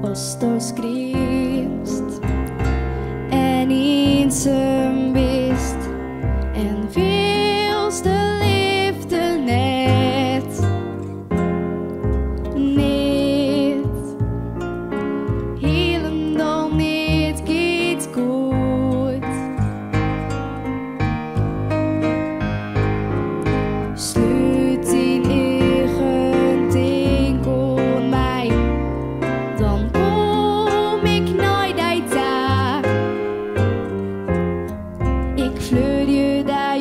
Als du schreeuwst en eenzaam bist en veelst de liefde net helemaal niet geht goed. Sluit in eigen ding aan mij, dan kom ik nooit uit daar. Ik vleur je daar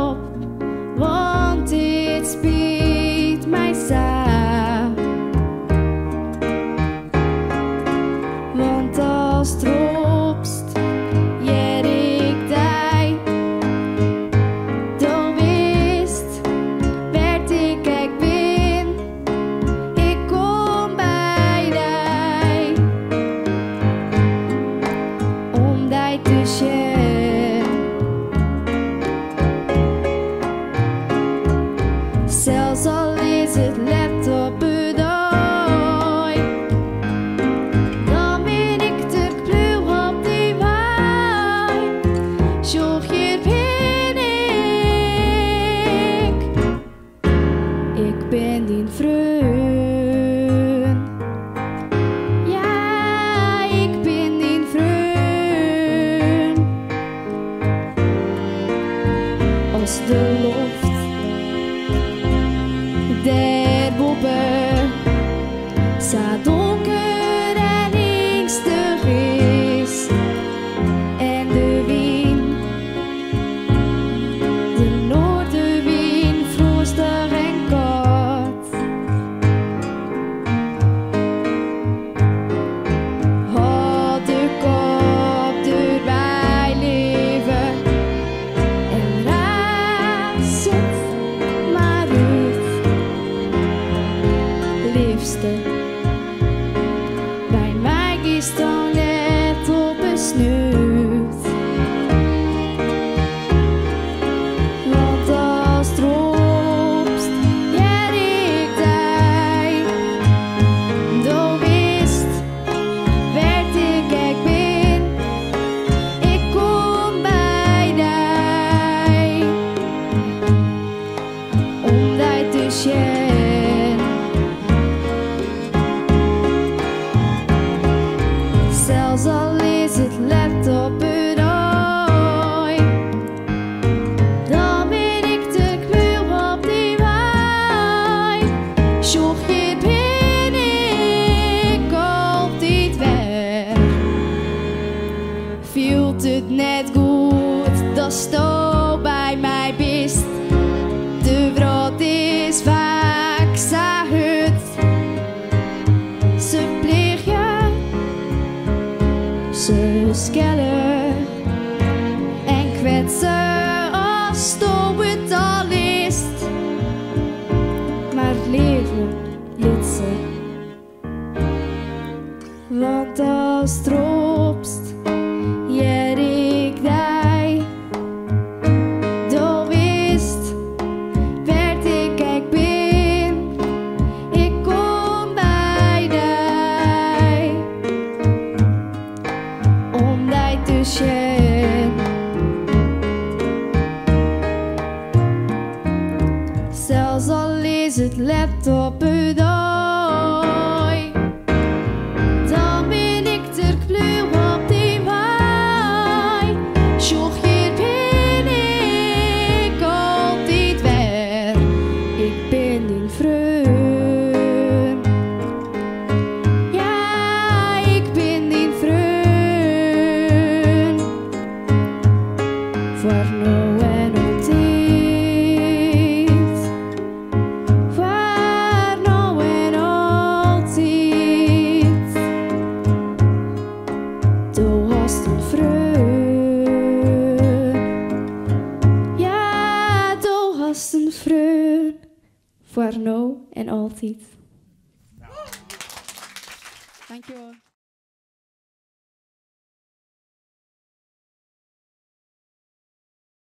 op, want dit spijt mij zo. Want als troopst, jij ik die, dan wist, werd ik ben, ik kom bij die, om die te zien. Zelfs al is het let op het ooi, dan ben ik te kluw op die waai. Zorg hier ben ik ben die vriend. Ja, ik ben die vriend. Als de loft daarboven zo donker en angstig is en de wind, de noordenwind, vroestig en koud, had de kop erbij leven en raas het maar uit. Liefste, bij mij is dan net op een snuit. Want als troopst, ja ik die, dan wist, werd ik ben, ik kom bij die, om die te zien. Zelfs al is het let op het ooi, dan ben ik te kluw op die waai. Zorg je ben ik altijd weg. Voelt het net goed dat sto bij mij bist. De brood is vaak zacht. Ze pleeg je, ze skellen en kwetsen als sto het al is. Maar het leven liet ze. Want als troopst, ja ik die, dan wist, werd ik ben, ik kom bij die, om die te zien. Zelfs al is het let op het ooi, dan ben ik ter kluw op die waai. Zorg hier ben ik altijd weer, ik ben die vriend. Ja, ik ben die vriend. Voor nu en altijd. Voor nu en altijd. Du hast een vriend. Ja, du hast een vriend. Voor nu en altijd. Dankjewel.